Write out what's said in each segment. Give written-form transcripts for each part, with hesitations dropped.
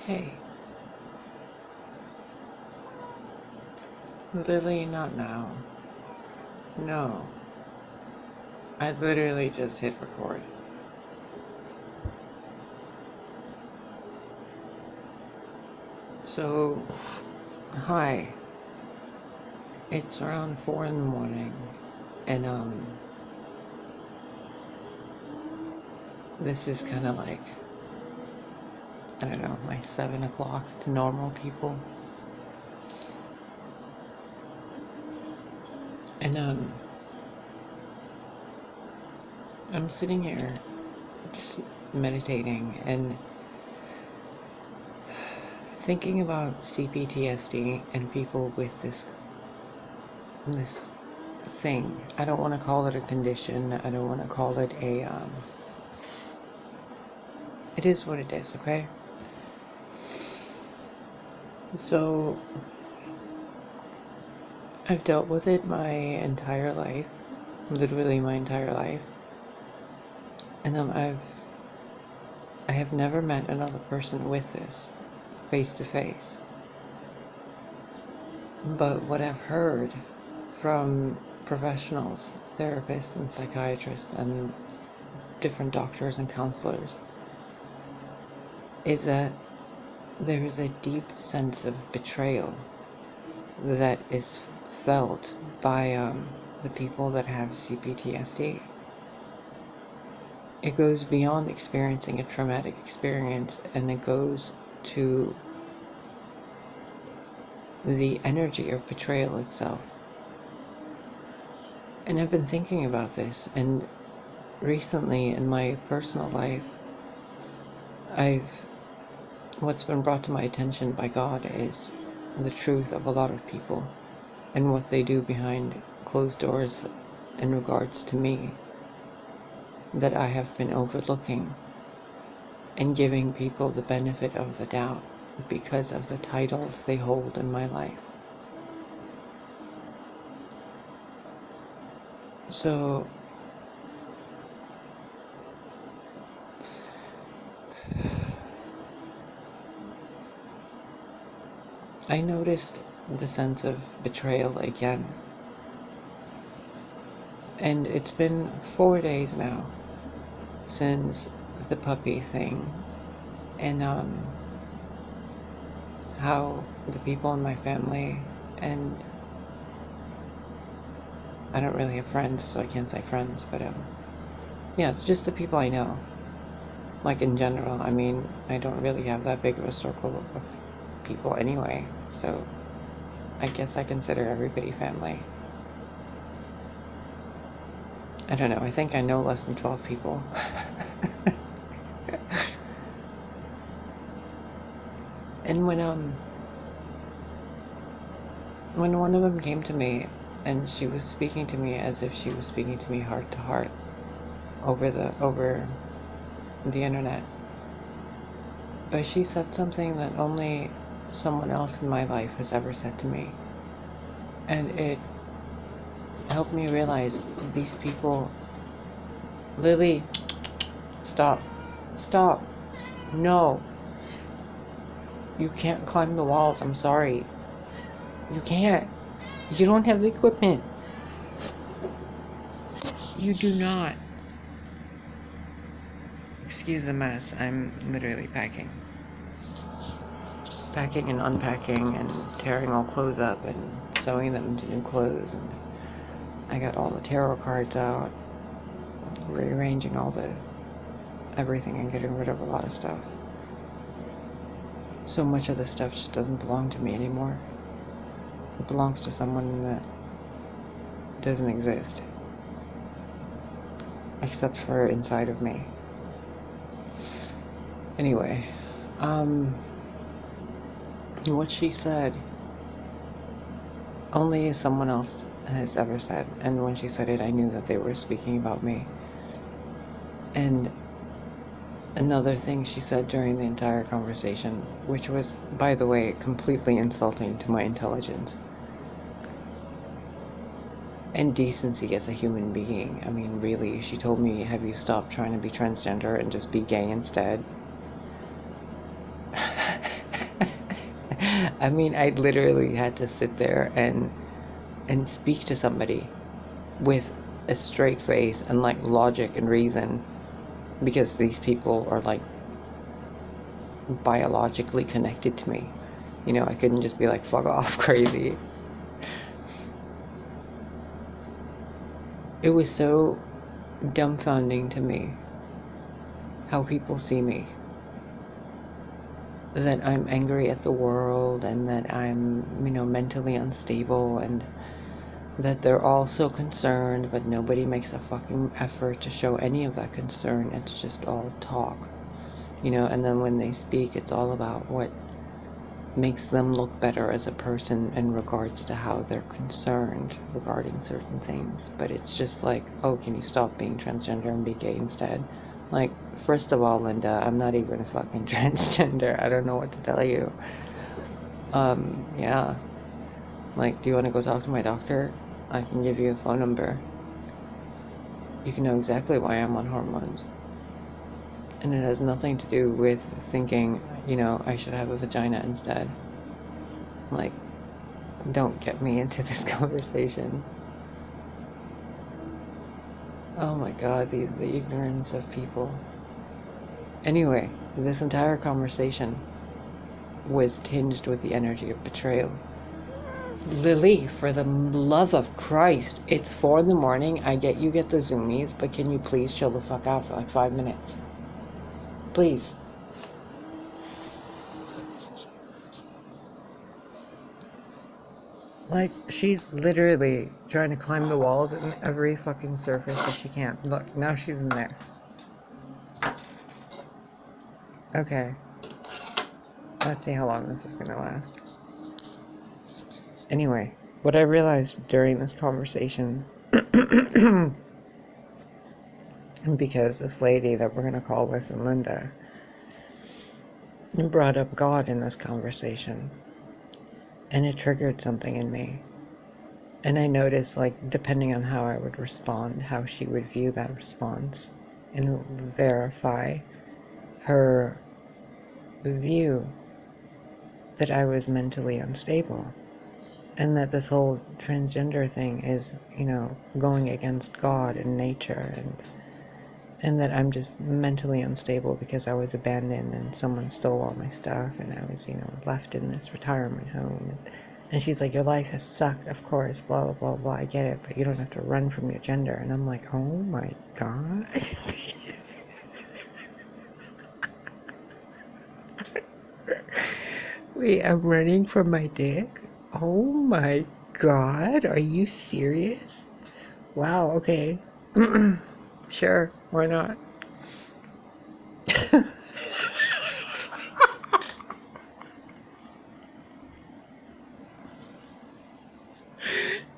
Hey, Lily, not now. No, I literally just hit record. So, hi. It's around 4 in the morning, and this is kind of like, I don't know, my 7 o'clock to normal people. And I'm sitting here just meditating and thinking about CPTSD and people with this thing. I don't want to call it a condition. I don't want to call it a it is what it is, okay? So I've dealt with it my entire life, literally my entire life, and I have never met another person with this face to face. But what I've heard from professionals, therapists and psychiatrists and different doctors and counselors is that there is a deep sense of betrayal that is felt by the people that have CPTSD. It goes beyond experiencing a traumatic experience, and it goes to the energy of betrayal itself. And I've been thinking about this, and recently in my personal life, what's been brought to my attention by God is the truth of a lot of people and what they do behind closed doors in regards to me that I have been overlooking and giving people the benefit of the doubt because of the titles they hold in my life. So I noticed the sense of betrayal again. And it's been 4 days now since the puppy thing, and how the people in my family, and I don't really have friends, so I can't say friends, but yeah, it's just the people I know. Like in general, I mean, I don't really have that big of a circle of people anyway, so I guess I consider everybody family. I don't know, I think I know less than 12 people. And when one of them came to me, and she was speaking to me as if she was speaking to me heart to heart over the internet, but she said something that only someone else in my life has ever said to me, and it helped me realize these people. Lily, stop, no, you can't climb the walls, I'm sorry, you can't, you don't have the equipment, you do not. Excuse the mess, I'm literally packing and unpacking and tearing all clothes up and sewing them into new clothes, and I got all the tarot cards out, rearranging everything and getting rid of a lot of stuff. So much of the stuff just doesn't belong to me anymore. It belongs to someone that doesn't exist, except for inside of me. Anyway, what she said, only someone else has ever said, and when she said it, I knew that they were speaking about me. And another thing she said during the entire conversation, which was, by the way, completely insulting to my intelligence and decency as a human being. I mean, really, she told me, have you stopped trying to be transgender and just be gay instead? I mean, I literally had to sit there and speak to somebody with a straight face and like logic and reason, because these people are like biologically connected to me. You know, I couldn't just be like, fuck off, crazy. It was so dumbfounding to me how people see me. That I'm angry at the world, and that I'm, you know, mentally unstable, and that they're all so concerned, but nobody makes a fucking effort to show any of that concern. It's just all talk, you know, and then when they speak, it's all about what makes them look better as a person in regards to how they're concerned regarding certain things. But it's just like, oh, can you stop being transgender and be gay instead? Like, first of all, Linda, I'm not even a fucking transgender. I don't know what to tell you. Yeah. Like, do you want to go talk to my doctor? I can give you a phone number. You can know exactly why I'm on hormones. And it has nothing to do with thinking, you know, I should have a vagina instead. Like, don't get me into this conversation. Oh my god, the ignorance of people. Anyway, this entire conversation was tinged with the energy of betrayal. Lily, for the love of Christ, it's 4 a.m. I get you get the Zoomies, but can you please chill the fuck out for like 5 minutes? Please. Like, she's literally trying to climb the walls in every fucking surface that she can. Look, now she's in there. Okay. Let's see how long this is gonna last. Anyway, what I realized during this conversation, because this lady that we're gonna call Wes and Linda brought up God in this conversation, and it triggered something in me. And I noticed, like, depending on how I would respond, how she would view that response and verify her view that I was mentally unstable, and that this whole transgender thing is, you know, going against God and nature, and that I'm just mentally unstable because I was abandoned and someone stole all my stuff, and I was, you know, left in this retirement home. And she's like, your life has sucked, of course, blah, blah, blah, blah, I get it, but you don't have to run from your gender. And I'm like, oh my god. Wait, I'm running from my dick? Oh my god, are you serious? Wow, okay. Sure, why not?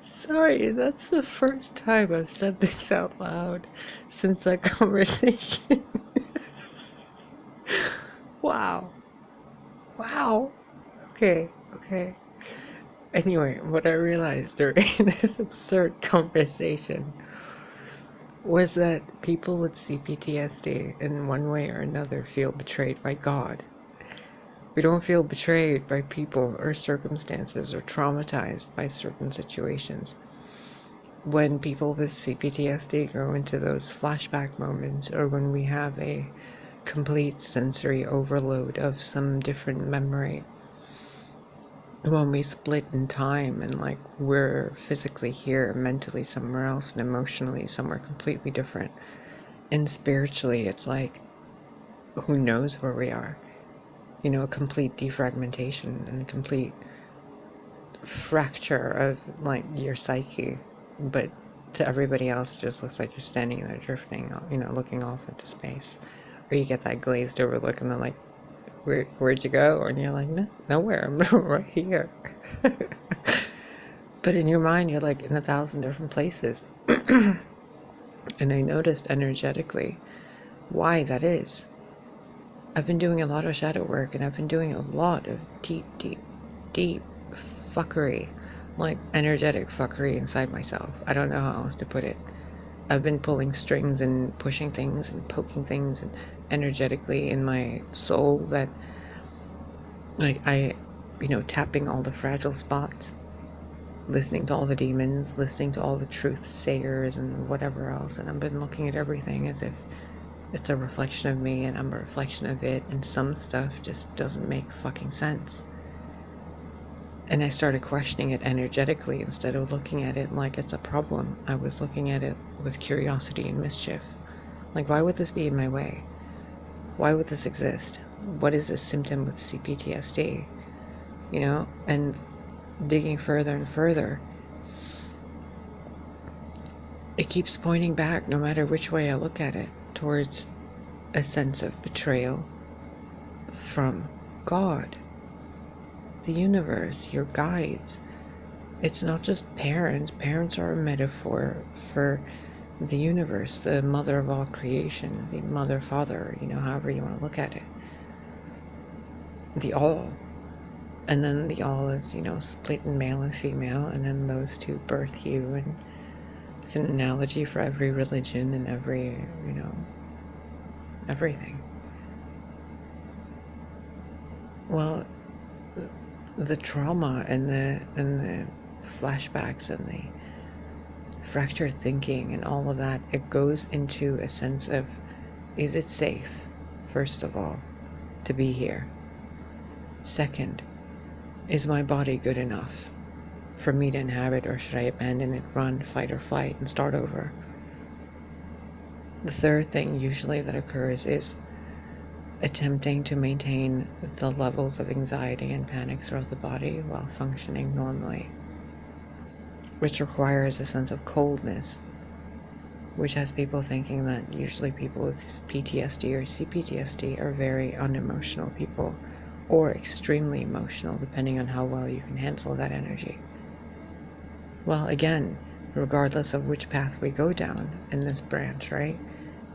Sorry, that's the first time I've said this out loud since that conversation. Wow. Wow. Okay. Anyway, what I realized during this absurd conversation was that people with CPTSD in one way or another feel betrayed by God. We don't feel betrayed by people or circumstances or traumatized by certain situations. When people with CPTSD go into those flashback moments, or when we have a complete sensory overload of some different memory, when we split in time and like we're physically here, mentally somewhere else, and emotionally somewhere completely different, and spiritually it's like, who knows where we are? You know, a complete defragmentation and a complete fracture of like your psyche, but to everybody else it just looks like you're standing there drifting, you know, looking off into space. Or you get that glazed over look and they're like, where'd you go? And you're like, no, nowhere, I'm right here. But in your mind you're like in 1,000 different places. And I noticed energetically why that is. I've been doing a lot of shadow work, and I've been doing a lot of deep fuckery, like energetic fuckery inside myself. I don't know how else to put it. I've been pulling strings and pushing things and poking things and energetically in my soul that, like, tapping all the fragile spots, listening to all the demons, listening to all the truth sayers and whatever else. And I've been looking at everything as if it's a reflection of me and I'm a reflection of it, and some stuff just doesn't make fucking sense. And I started questioning it energetically instead of looking at it like it's a problem. I was looking at it with curiosity and mischief. Like, why would this be in my way? Why would this exist? What is this symptom with CPTSD? And digging further and further, it keeps pointing back, no matter which way I look at it, towards a sense of betrayal from God, the universe, your guides. It's not just parents. Parents are a metaphor for the universe, the mother of all creation, the mother, father, however you want to look at it. The all. And then the all is, split in male and female, and then those two birth you, and it's an analogy for every religion and every, everything. Well, the trauma and the flashbacks and the fractured thinking and all of that, it goes into a sense of, is it safe, first of all, to be here? Second, is my body good enough for me to inhabit, or should I abandon it, run, fight or flight, and start over? The third thing usually that occurs is attempting to maintain the levels of anxiety and panic throughout the body while functioning normally, which requires a sense of coldness, which has people thinking that usually people with PTSD or CPTSD are very unemotional people, or extremely emotional, depending on how well you can handle that energy. Well, again, regardless of which path we go down in this branch, right,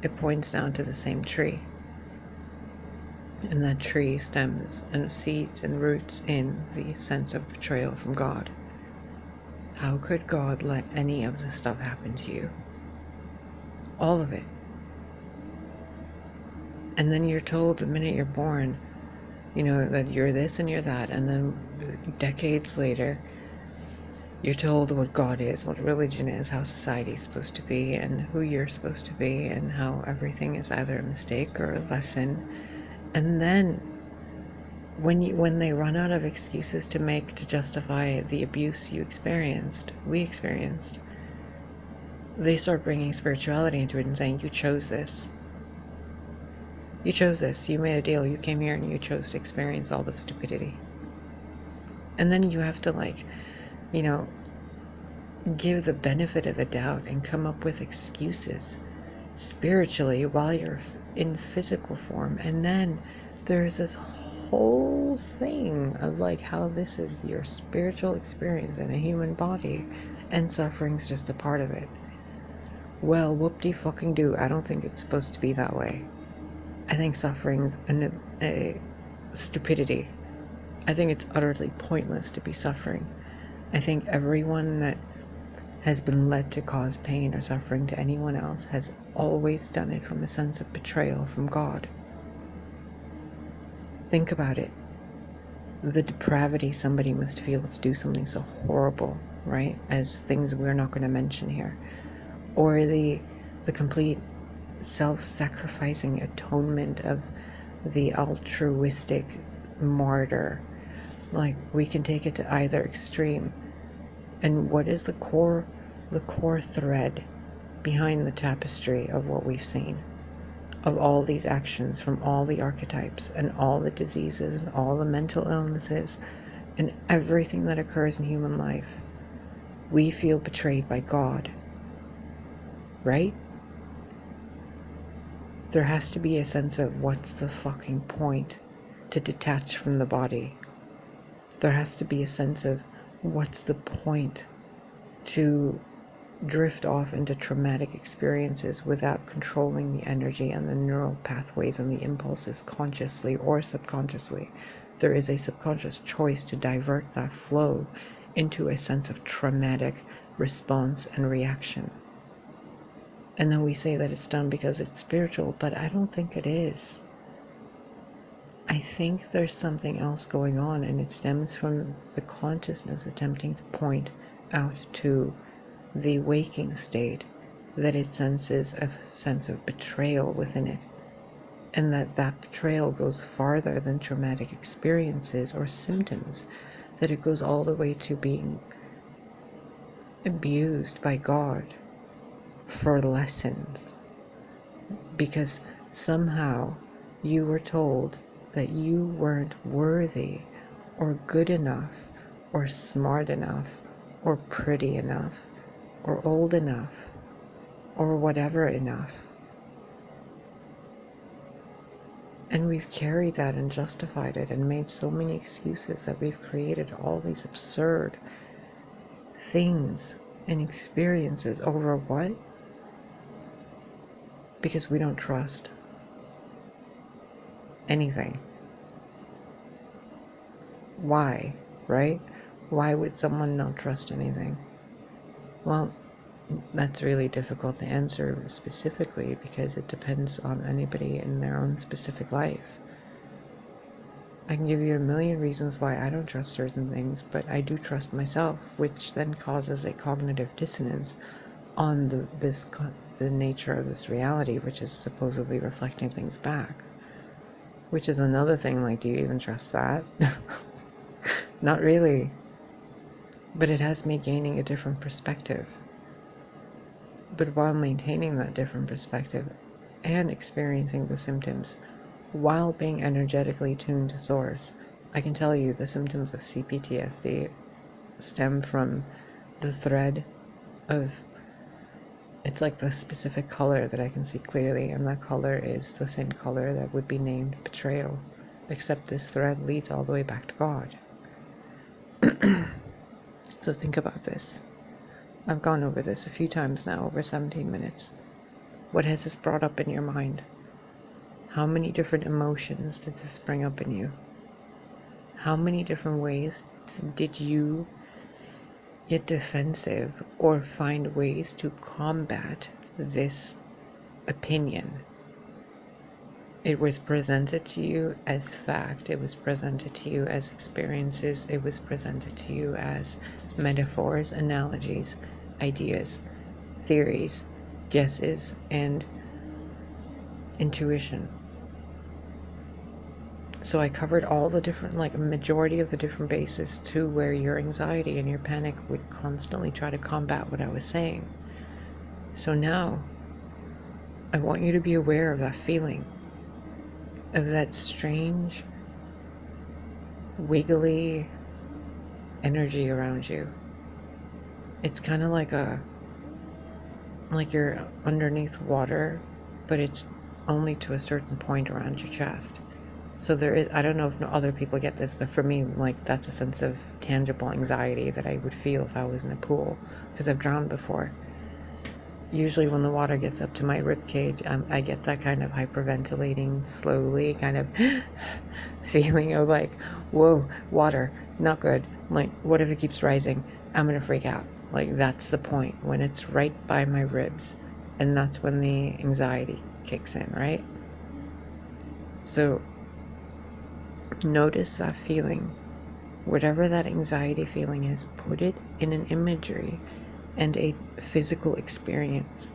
it points down to the same tree. And that tree stems and seeds and roots in the sense of betrayal from God. How could God let any of this stuff happen to you? All of it. And then you're told the minute you're born, that you're this and you're that, and then decades later, you're told what God is, what religion is, how society is supposed to be, and who you're supposed to be, and how everything is either a mistake or a lesson. And then, when they run out of excuses to make to justify the abuse we experienced, they start bringing spirituality into it and saying, you chose this. You chose this, you made a deal, you came here and you chose to experience all this stupidity. And then you have to give the benefit of the doubt and come up with excuses spiritually while you're in physical form. And then there's this whole thing of how this is your spiritual experience in a human body and suffering's just a part of it. Well, whoop-de-fucking-do, I don't think it's supposed to be that way. I think suffering's a stupidity. I think it's utterly pointless to be suffering. I think everyone that has been led to cause pain or suffering to anyone else has always done it from a sense of betrayal from God. Think about it. The depravity somebody must feel to do something so horrible, right? As things we're not going to mention here. Or the complete self-sacrificing atonement of the altruistic martyr. We can take it to either extreme. And what is the core thread behind the tapestry of what we've seen, of all these actions from all the archetypes and all the diseases and all the mental illnesses and everything that occurs in human life? We feel betrayed by God, right? There has to be a sense of, what's the fucking point to detach from the body? There has to be a sense of, what's the point to drift off into traumatic experiences without controlling the energy and the neural pathways and the impulses consciously or subconsciously? There is a subconscious choice to divert that flow into a sense of traumatic response and reaction. And then we say that it's done because it's spiritual, but I don't think it is. I I think there's something else going on, and it stems from the consciousness attempting to point out to the waking state that it senses a sense of betrayal within it, and that betrayal goes farther than traumatic experiences or symptoms, that it goes all the way to being abused by God for lessons, because somehow you were told that you weren't worthy or good enough or smart enough or pretty enough or old enough or whatever enough. And we've carried that and justified it and made so many excuses that we've created all these absurd things and experiences over what? Because we don't trust anything. Why, right? Why would someone not trust anything? Well, that's really difficult to answer specifically because it depends on anybody in their own specific life. I can give you a million reasons why I don't trust certain things, but I do trust myself, which then causes a cognitive dissonance on the nature of this reality, which is supposedly reflecting things back. Which is another thing, like, do you even trust that? Not really. But it has me gaining a different perspective. But while maintaining that different perspective and experiencing the symptoms while being energetically tuned to source, I can tell you the symptoms of CPTSD stem from the thread of, it's like the specific color that I can see clearly, and that color is the same color that would be named betrayal, except this thread leads all the way back to God. So think about this. I've gone over this a few times now, over 17 minutes. What has this brought up in your mind? How many different emotions did this bring up in you? How many different ways did you get defensive or find ways to combat this opinion? It was presented to you as fact. It was presented to you as experiences. It was presented to you as metaphors, analogies, ideas, theories, guesses, and intuition. So I covered all the different, like a majority of the different bases to where your anxiety and your panic would constantly try to combat what I was saying. So now I want you to be aware of that feeling, of that strange, wiggly energy around you. It's kind of like you're underneath water, but it's only to a certain point around your chest. So there is, I don't know if other people get this, but for me, like, that's a sense of tangible anxiety that I would feel if I was in a pool, because I've drowned before. Usually when the water gets up to my rib cage, I get that kind of hyperventilating, slowly kind of feeling of like, whoa, water, not good. Like, what if it keeps rising? I'm gonna freak out. Like, that's the point, when it's right by my ribs. And that's when the anxiety kicks in, right? So notice that feeling. Whatever that anxiety feeling is, put it in an imagery and a physical experience,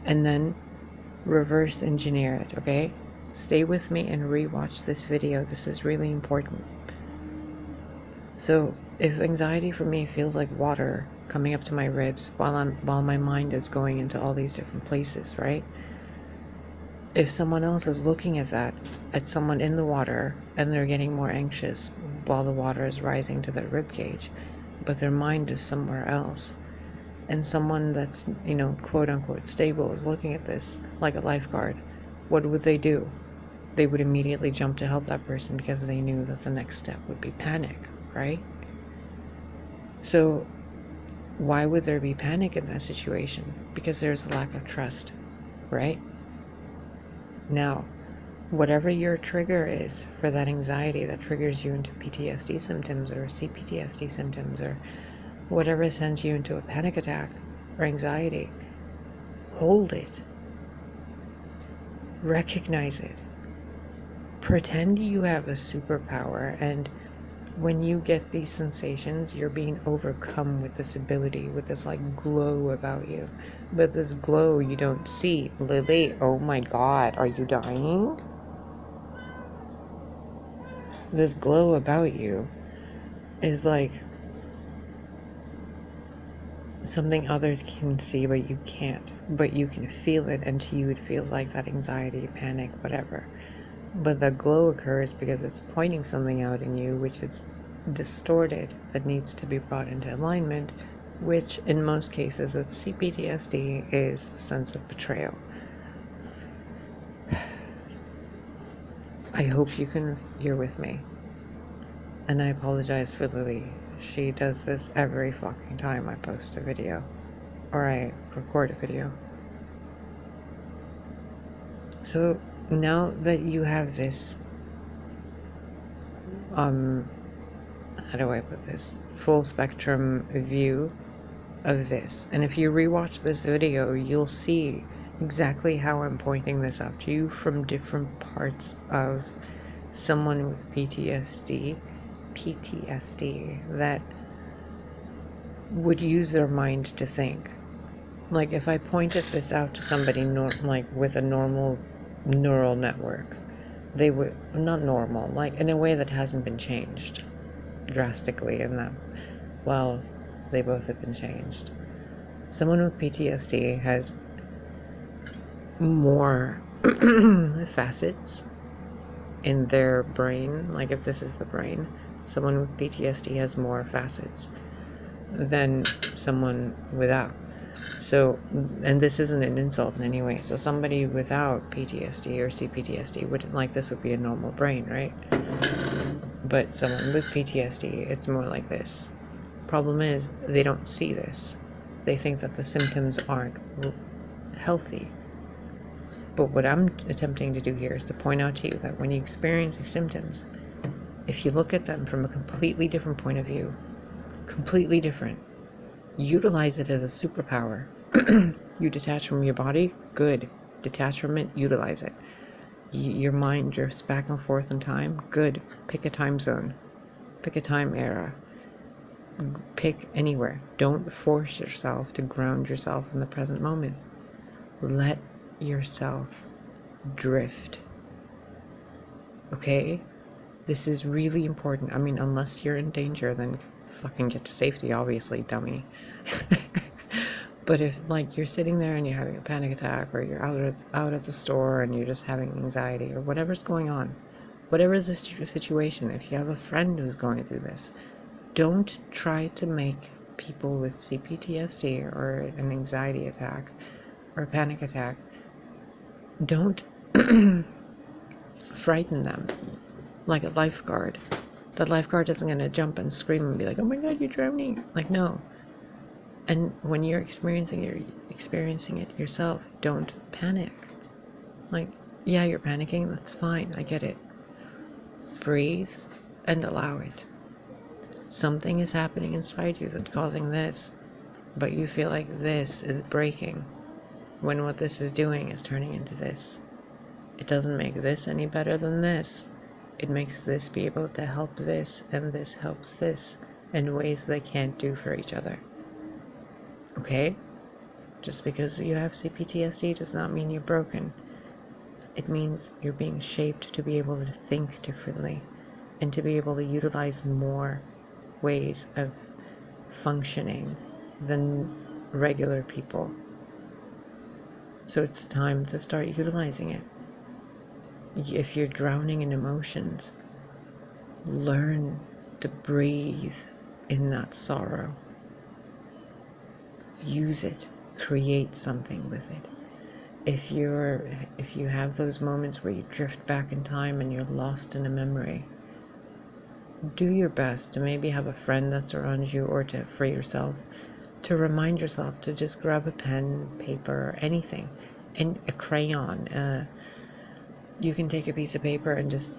and then reverse engineer it, okay? Stay with me and rewatch this video. This is really important. So if anxiety for me feels like water coming up to my ribs while my mind is going into all these different places, right? If someone else is looking at that, at someone in the water, and they're getting more anxious while the water is rising to their rib cage, but their mind is somewhere else, and someone that's, you know, quote unquote stable is looking at this like a lifeguard, what would they do? They would immediately jump to help that person because they knew that the next step would be panic, right? So why would there be panic in that situation? Because there's a lack of trust, right? Now, whatever your trigger is for that anxiety that triggers you into PTSD symptoms or CPTSD symptoms or whatever sends you into a panic attack or anxiety, hold it. Recognize it. pretend you have a superpower, and when you get these sensations, you're being overcome with this ability, with this like glow about you. But this glow you don't see. Lily, oh my god, are you dying? This glow about you is like something others can see but you can't. But you can feel it, and to you it feels like that anxiety, panic, whatever. But the glow occurs because it's pointing something out in you which is distorted, that needs to be brought into alignment, which in most cases with CPTSD is the sense of betrayal. I hope you're with me. And I apologize for Lily. She does this every fucking time I post a video or I record a video. So now that you have this, how do I put this? Full spectrum view of this. And if you rewatch this video, you'll see exactly how I'm pointing this out to you from different parts of someone with PTSD that would use their mind to think. Like if I pointed this out to somebody like with a normal neural network, they would, not normal, like in a way that hasn't been changed drastically in them. Well, they both have been changed. Someone with PTSD has more facets in their brain. Like if this is the brain, someone with PTSD has more facets than someone without. So, and this isn't an insult in any way. So somebody without PTSD or CPTSD wouldn't, like, this would be a normal brain, right? But someone with PTSD, it's more like this. Problem is, they don't see this. They think that the symptoms aren't healthy. But what I'm attempting to do here is to point out to you that when you experience these symptoms, if you look at them from a completely different point of view, completely different, utilize it as a superpower. You detach from your body, good. Detach from it, utilize it. Your mind drifts back and forth in time, good. Pick a time zone. Pick a time era. Pick anywhere. Don't force yourself to ground yourself in the present moment. Let yourself drift. Okay? This is really important. I mean, unless you're in danger, then fucking get to safety, obviously, dummy. But if, like, you're sitting there and you're having a panic attack, or you're out at the store and you're just having anxiety, or whatever's going on, whatever is the situation, if you have a friend who's going through this, don't try to make people with CPTSD or an anxiety attack or a panic attack, don't frighten them like a lifeguard. The lifeguard isn't going to jump and scream and be like, oh my god, you're drowning. Like, no. And when you're experiencing it yourself, don't panic. Like, yeah, you're panicking, that's fine, I get it. Breathe and allow it. Something is happening inside you that's causing this, but you feel like this is breaking, when what this is doing is turning into this. It doesn't make this any better than this. It makes this be able to help this, and this helps this in ways they can't do for each other. Okay? Just because you have CPTSD does not mean you're broken. It means you're being shaped to be able to think differently and to be able to utilize more ways of functioning than regular people. So it's time to start utilizing it. If you're drowning in emotions, learn to breathe in that sorrow. Use it. Create something with it. If you have those moments where you drift back in time and you're lost in a memory, do your best to maybe have a friend that's around you, or for yourself, to remind yourself to just grab a pen, paper, anything, and a crayon. You can take a piece of paper and just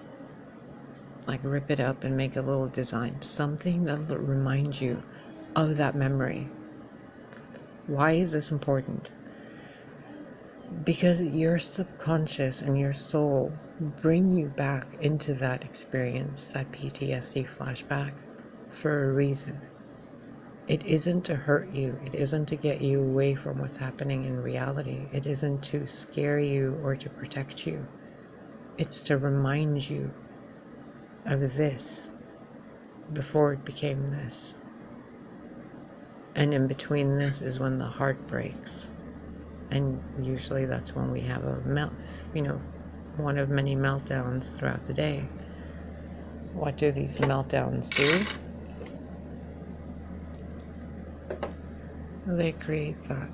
like rip it up and make a little design, something that will remind you of that memory. Why is this important? Because your subconscious and your soul bring you back into that experience, that PTSD flashback, for a reason. It isn't to hurt you. It isn't to get you away from what's happening in reality. It isn't to scare you or to protect you. It's to remind you of this before it became this. And in between this is when the heart breaks. And usually that's when we have a one of many meltdowns throughout the day. What do these meltdowns do? They create that.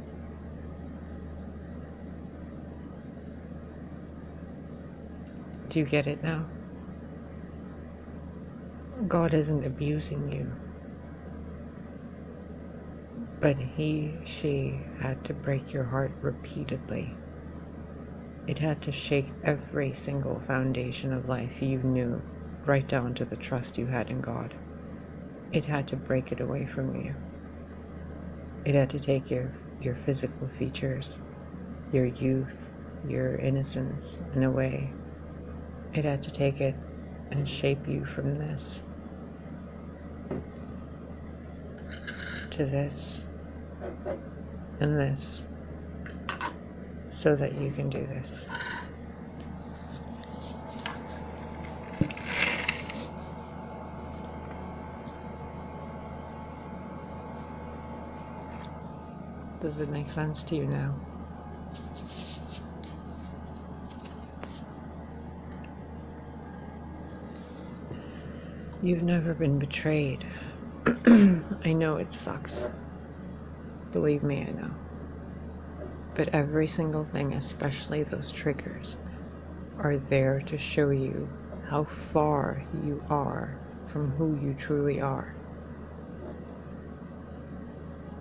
Do you get it now? God isn't abusing you. But she had to break your heart repeatedly. It had to shake every single foundation of life you knew, right down to the trust you had in God. It had to break it away from you. It had to take your physical features, your youth, your innocence, in a way. It had to take it and shape you from this to this and this, so that you can do this. Does it make sense to you now? You've never been betrayed. I know it sucks. Believe me, I know. But every single thing, especially those triggers, are there to show you how far you are from who you truly are.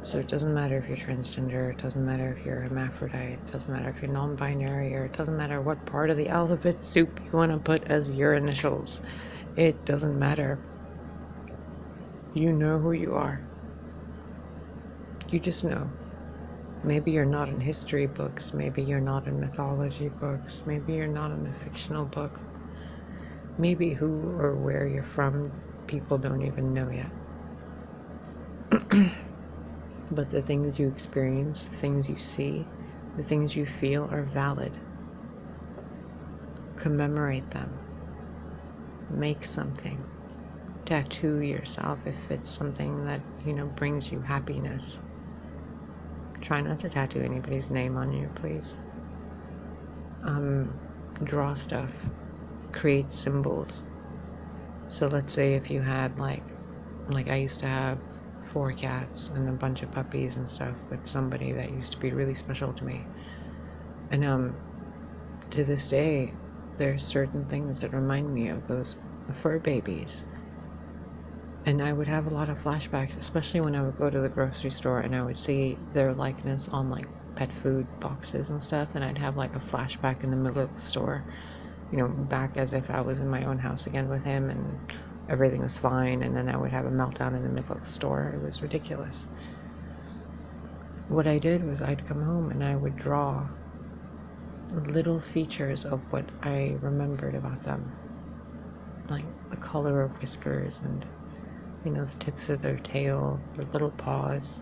So it doesn't matter if you're transgender, it doesn't matter if you're hermaphrodite, it doesn't matter if you're non-binary, or it doesn't matter what part of the alphabet soup you want to put as your initials. It doesn't matter. You know who you are. You just know. Maybe you're not in history books, maybe you're not in mythology books, maybe you're not in a fictional book. Maybe who or where you're from, people don't even know yet. But the things you experience, the things you see, the things you feel are valid. Commemorate them. Make something. Tattoo yourself if it's something that, brings you happiness. Try not to tattoo anybody's name on you, please. Draw stuff. Create symbols. So let's say if you had like I used to have 4 cats and a bunch of puppies and stuff with somebody that used to be really special to me. And to this day, there's certain things that remind me of those fur babies. And I would have a lot of flashbacks, especially when I would go to the grocery store and I would see their likeness on like pet food boxes and stuff, and I'd have like a flashback in the middle of the store, back as if I was in my own house again with him and everything was fine, and then I would have a meltdown in the middle of the store. It was ridiculous. What I did was I'd come home and I would draw little features of what I remembered about them, like the color of whiskers and the tips of their tail, their little paws.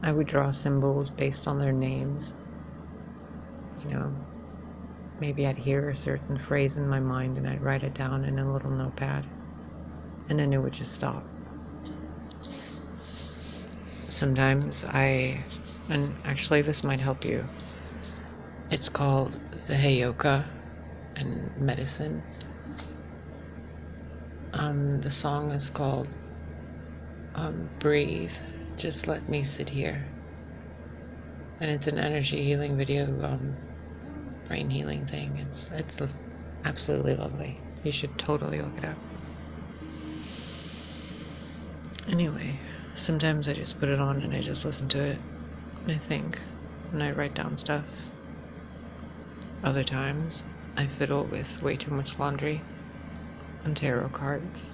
I would draw symbols based on their names. Maybe I'd hear a certain phrase in my mind and I'd write it down in a little notepad, and then it would just stop. Sometimes and actually this might help you. It's called the Heyoka and medicine. The song is called Breathe, Just Let Me Sit Here. And it's an energy healing video, brain healing thing. It's absolutely lovely. You should totally look it up. Anyway, sometimes I just put it on and I just listen to it and I think, and I write down stuff. Other times I fiddle with way too much laundry and tarot cards.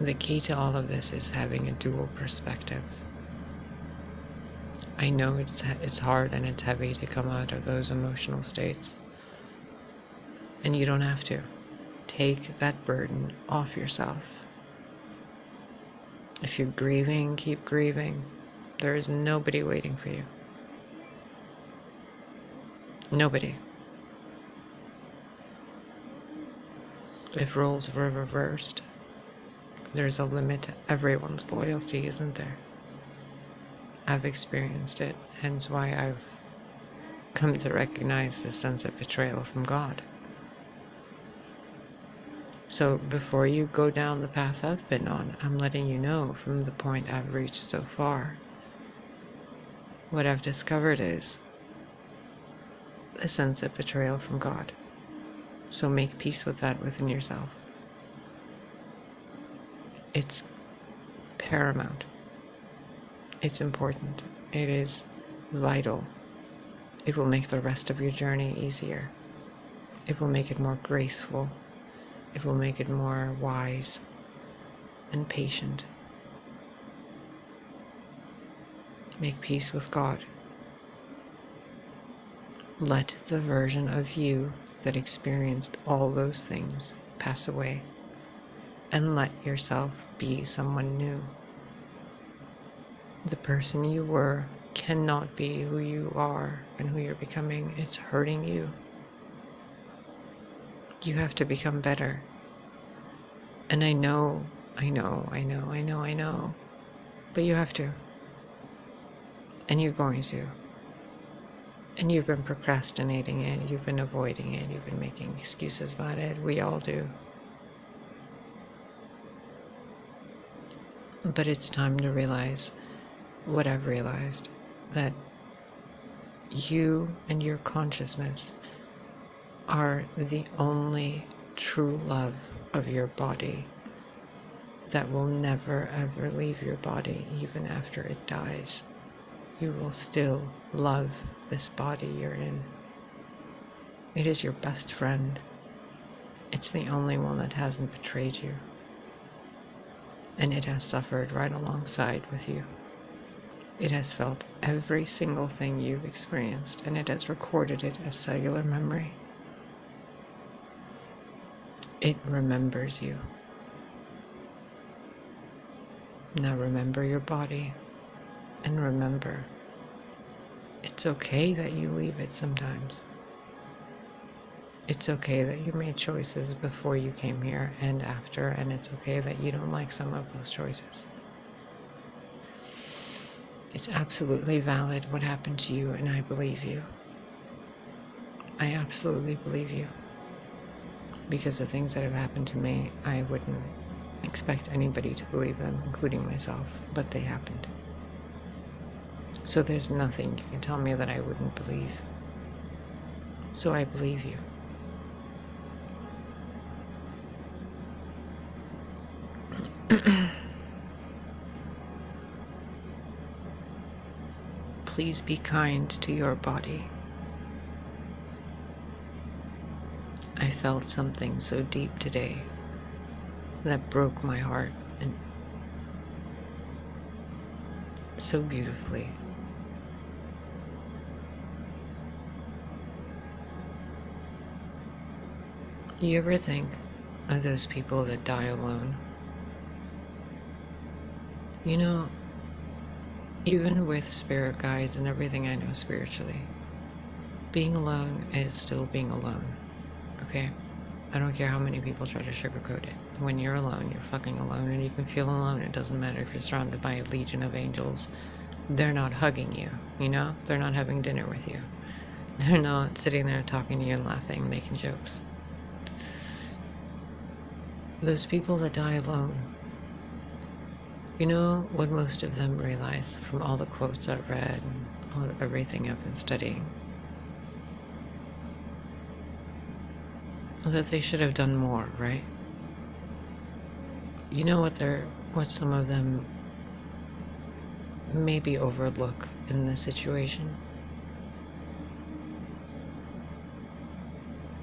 The key to all of this is having a dual perspective. I know it's hard and it's heavy to come out of those emotional states. And you don't have to. Take that burden off yourself. If you're grieving, keep grieving. There is nobody waiting for you. Nobody. If roles were reversed, there's a limit to everyone's loyalty, isn't there? I've experienced it, hence why I've come to recognize this sense of betrayal from God. So before you go down the path I've been on, I'm letting you know from the point I've reached so far. What I've discovered is a sense of betrayal from God. So make peace with that within yourself. It's paramount. It's important. It is vital. It will make the rest of your journey easier. It will make it more graceful. It will make it more wise and patient. Make peace with God. Let the version of you that experienced all those things pass away, and let yourself be someone new. The person you were cannot be who you are and who you're becoming. It's hurting you. You have to become better. And I know, but you have to. And you're going to. And you've been procrastinating it, you've been avoiding it, you've been making excuses about it. We all do. But it's time to realize what I've realized, that you and your consciousness are the only true love of your body that will never ever leave your body even after it dies. You will still love this body you're in. It is your best friend. It's the only one that hasn't betrayed you. And it has suffered right alongside with you. It has felt every single thing you've experienced, and it has recorded it as cellular memory. It remembers you. Now remember your body, and remember, it's okay that you leave it sometimes. It's okay that you made choices before you came here and after, and it's okay that you don't like some of those choices. It's absolutely valid what happened to you, and I believe you. I absolutely believe you. Because the things that have happened to me, I wouldn't expect anybody to believe them, including myself, but they happened. So there's nothing you can tell me that I wouldn't believe. So I believe you. Please be kind to your body. I felt something so deep today that broke my heart, and so beautifully. You ever think of those people that die alone? You know, even with spirit guides and everything I know spiritually, being alone is still being alone, okay? I don't care how many people try to sugarcoat it. When you're alone, you're fucking alone, and you can feel alone. It doesn't matter if you're surrounded by a legion of angels. They're not hugging you, you know? They're not having dinner with you. They're not sitting there talking to you and laughing and making jokes. Those people that die alone, you know what most of them realize from all the quotes I've read and everything I've been studying? That they should have done more, right? You know what some of them maybe overlook in this situation?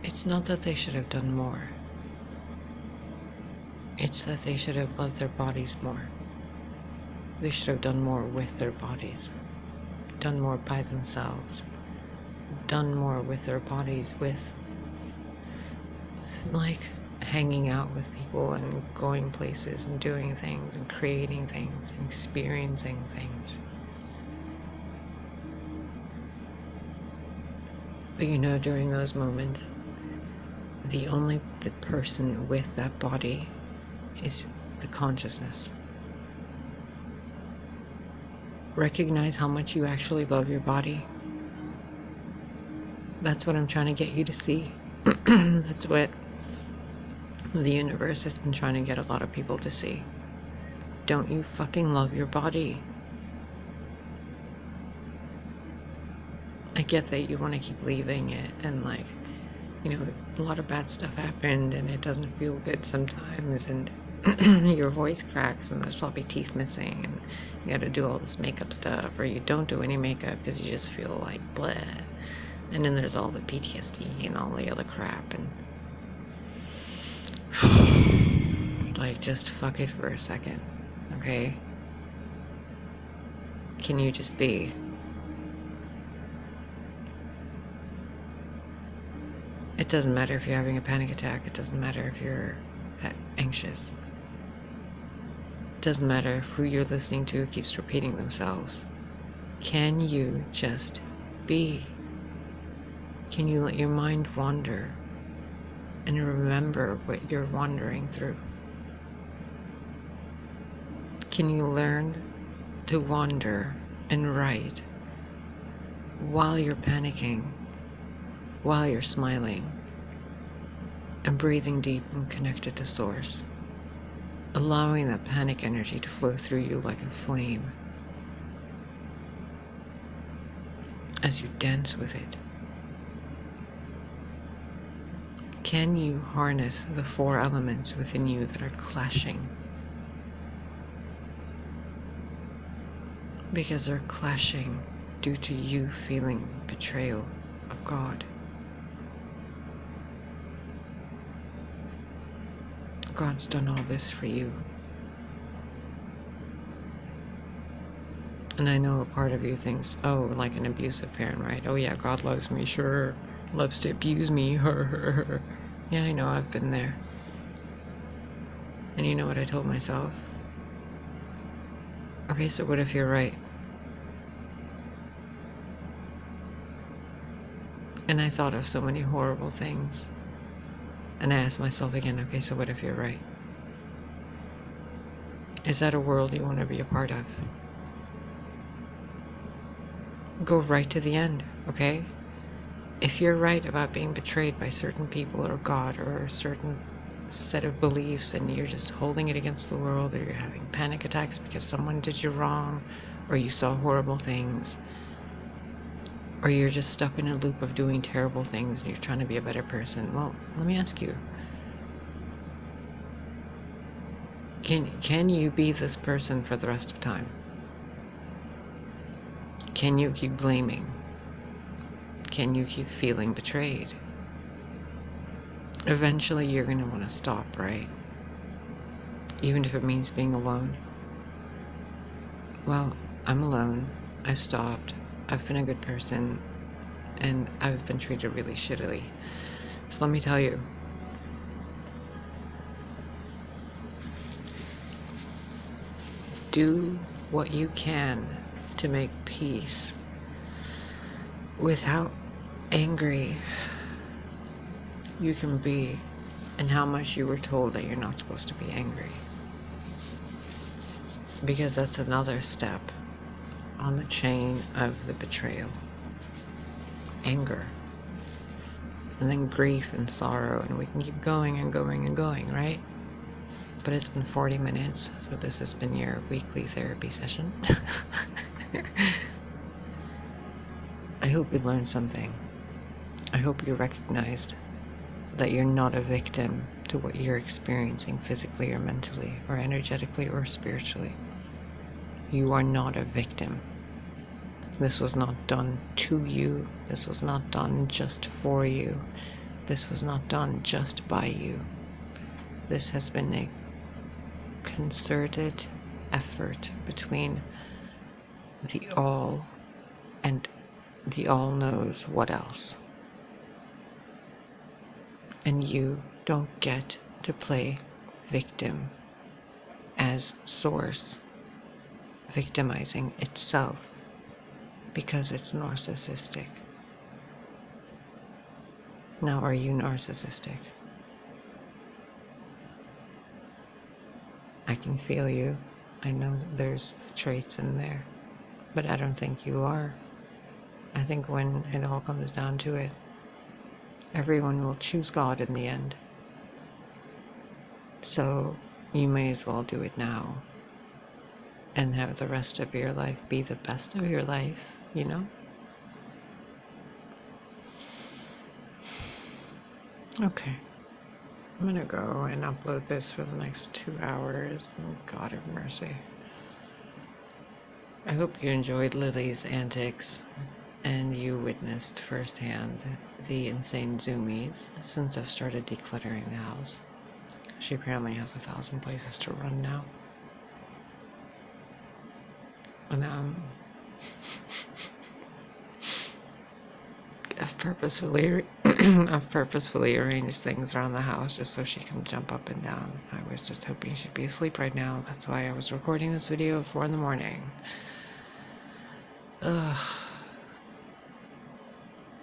It's not that they should have done more. It's that they should have loved their bodies more. They should have done more with their bodies, done more by themselves, done more with their bodies, with like hanging out with people and going places and doing things and creating things and experiencing things. But you know, during those moments, the person with that body is the consciousness. Recognize how much you actually love your body. That's what I'm trying to get you to see. That's what the universe has been trying to get a lot of people to see. Don't you fucking love your body? I get that you want to keep leaving it, and like, you know, a lot of bad stuff happened and it doesn't feel good sometimes, and your voice cracks and there's probably teeth missing and you gotta do all this makeup stuff, or you don't do any makeup because you just feel like bleh. And then there's all the PTSD and all the other crap, and like, just fuck it for a second, okay? Can you just be? It doesn't matter if you're having a panic attack. It doesn't matter if you're anxious. It doesn't matter if who you're listening to keeps repeating themselves. Can you just be? Can you let your mind wander and remember what you're wandering through? Can you learn to wander and write while you're panicking, while you're smiling and breathing deep and connected to source, allowing that panic energy to flow through you like a flame as you dance with it? Can you harness the 4 elements within you that are clashing? Because they're clashing due to you feeling betrayal of God. God's done all this for you. And I know a part of you thinks, oh, like an abusive parent, right? Oh yeah, God loves me, sure. Loves to abuse me, Yeah, I know, I've been there. And you know what I told myself? Okay, so what if you're right? And I thought of so many horrible things. And I asked myself again, okay, so what if you're right? Is that a world you want to be a part of? Go right to the end, okay? If you're right about being betrayed by certain people or God or a certain set of beliefs, and you're just holding it against the world, or you're having panic attacks because someone did you wrong, or you saw horrible things, or you're just stuck in a loop of doing terrible things and you're trying to be a better person, well, let me ask you, can you be this person for the rest of time? Can you keep blaming? Can you keep feeling betrayed? Eventually you're going to want to stop, right? Even if it means being alone. Well, I'm alone. I've stopped. I've been a good person. And I've been treated really shittily. So let me tell you. Do what you can to make peace with how angry you can be and how much you were told that you're not supposed to be angry. Because that's another step on the chain of the betrayal. Anger. And then grief and sorrow, and we can keep going and going and going, right? But it's been 40 minutes, so this has been your weekly therapy session. I hope you learned something. I hope you recognized that you're not a victim to what you're experiencing physically or mentally or energetically or spiritually. You are not a victim. This was not done to you. This was not done just for you. This was not done just by you. This has been a concerted effort between the all and the all knows what else. And you don't get to play victim as source, victimizing itself because it's narcissistic. Now, are you narcissistic? I can feel you. I know there's traits in there, but I don't think you are. I think when it all comes down to it, everyone will choose God in the end. So you may as well do it now and have the rest of your life be the best of your life, you know? Okay. I'm gonna go and upload this for the next 2 hours. Oh, God have mercy. I hope you enjoyed Lily's antics and you witnessed firsthand the insane Zoomies since I've started decluttering the house. She apparently has 1,000 places to run now. And I've purposefully arranged things around the house just so she can jump up and down. I was just hoping she'd be asleep right now. That's why I was recording this video at 4 in the morning. Ugh.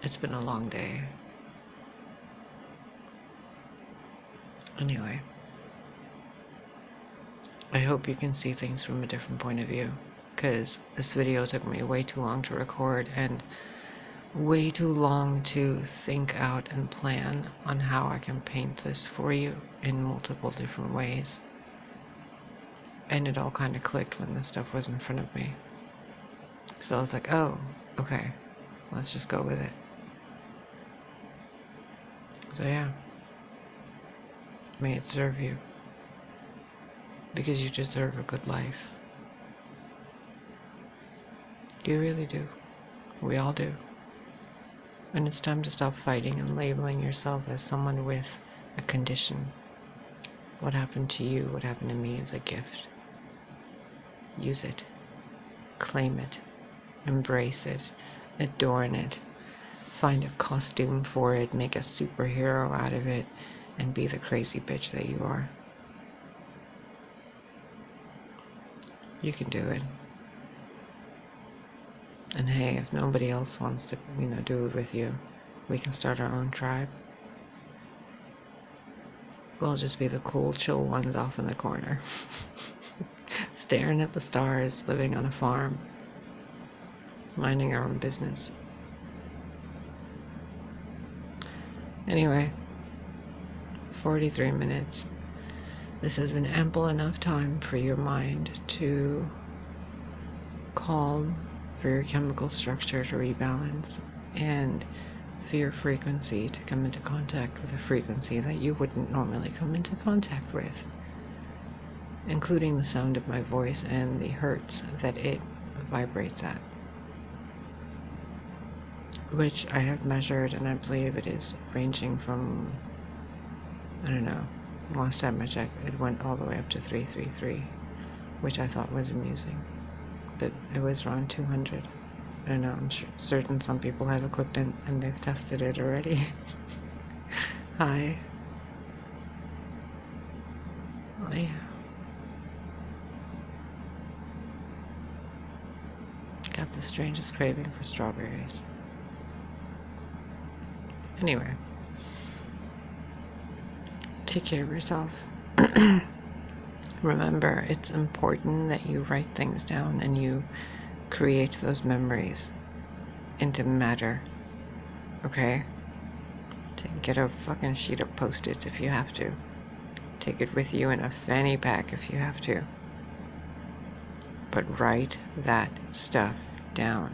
It's been a long day. Anyway, I hope you can see things from a different point of view, because this video took me way too long to record and way too long to think out and plan on how I can paint this for you in multiple different ways. And it all kind of clicked when this stuff was in front of me. So I was like, oh, okay, let's just go with it. So yeah, may it serve you, because you deserve a good life. You really do. We all do. And it's time to stop fighting and labeling yourself as someone with a condition. What happened to you, what happened to me is a gift. Use it. Claim it. Embrace it. Adorn it. Find a costume for it. Make a superhero out of it. And be the crazy bitch that you are. You can do it. And hey, if nobody else wants to, do it with you, we can start our own tribe. We'll just be the cool, chill ones off in the corner. Staring at the stars, living on a farm. Minding our own business. Anyway, 43 minutes. This has been ample enough time for your mind to calm, for your chemical structure to rebalance, and for your frequency to come into contact with a frequency that you wouldn't normally come into contact with, including the sound of my voice and the hertz that it vibrates at, which I have measured, and I believe it is ranging from, I don't know, last time I checked it went all the way up to 333, which I thought was amusing. But it was around 200. I don't know, I'm certain some people have equipment and they've tested it already. Hi. Oh, yeah. Got the strangest craving for strawberries. Anyway. Take care of yourself. Remember, it's important that you write things down and you create those memories into matter. Okay? Get a fucking sheet of Post-its if you have to. Take it with you in a fanny pack if you have to. But write that stuff down.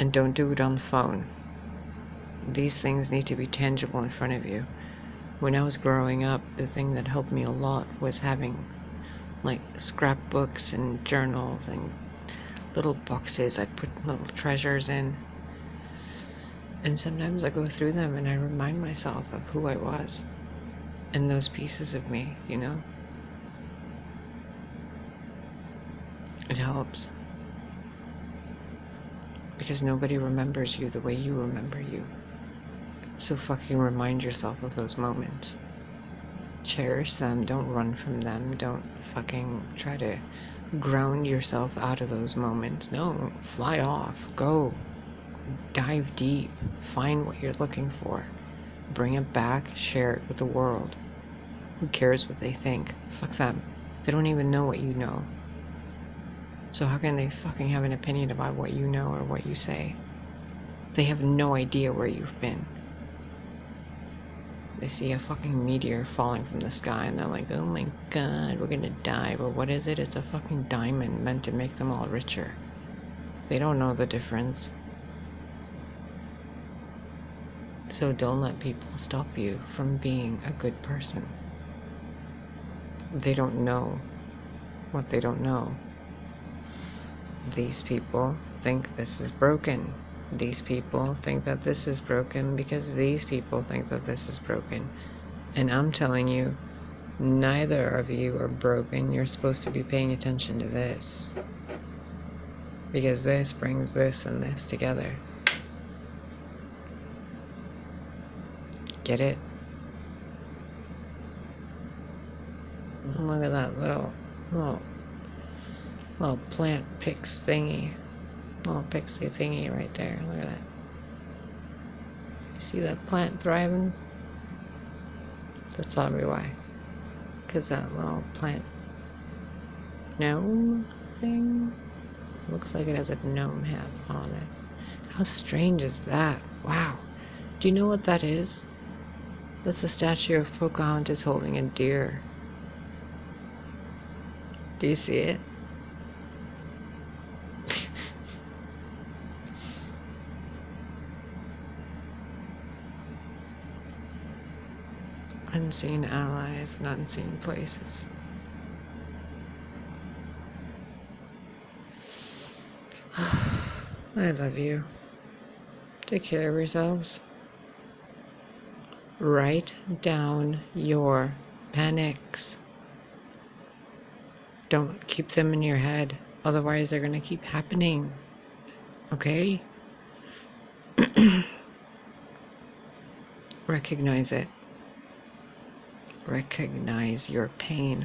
And don't do it on the phone. These things need to be tangible in front of you. When I was growing up, the thing that helped me a lot was having like scrapbooks and journals and little boxes I put little treasures in. And sometimes I go through them and I remind myself of who I was and those pieces of me, It helps. Because nobody remembers you the way you remember you. So fucking remind yourself of those moments. Cherish them. Don't run from them. Don't fucking try to ground yourself out of those moments. No, fly off. Go. Dive deep. Find what you're looking for. Bring it back. Share it with the world. Who cares what they think? Fuck them. They don't even know what you know. So how can they fucking have an opinion about what you know or what you say? They have no idea where you've been. They see a fucking meteor falling from the sky and they're like, oh my god, we're gonna die. But what is it? It's a fucking diamond meant to make them all richer. They don't know the difference. So don't let people stop you from being a good person. They don't know what they don't know. These people think this is broken. These people think that this is broken because these people think that this is broken. And I'm telling you, neither of you are broken. You're supposed to be paying attention to this. Because this brings this and this together. Get it? Look at that little plant pix thingy. Little pixie thingy right there. Look at that. You see that plant thriving? That's probably why. Because that little plant gnome thing looks like it has a gnome hat on it. How strange is that? Wow. Do you know what that is? That's a statue of Pocahontas holding a deer. Do you see it? Unseen allies and unseen places. I love you. Take care of yourselves. Write down your panics. Don't keep them in your head, otherwise they're gonna keep happening. Okay? Recognize it. Recognize your pain.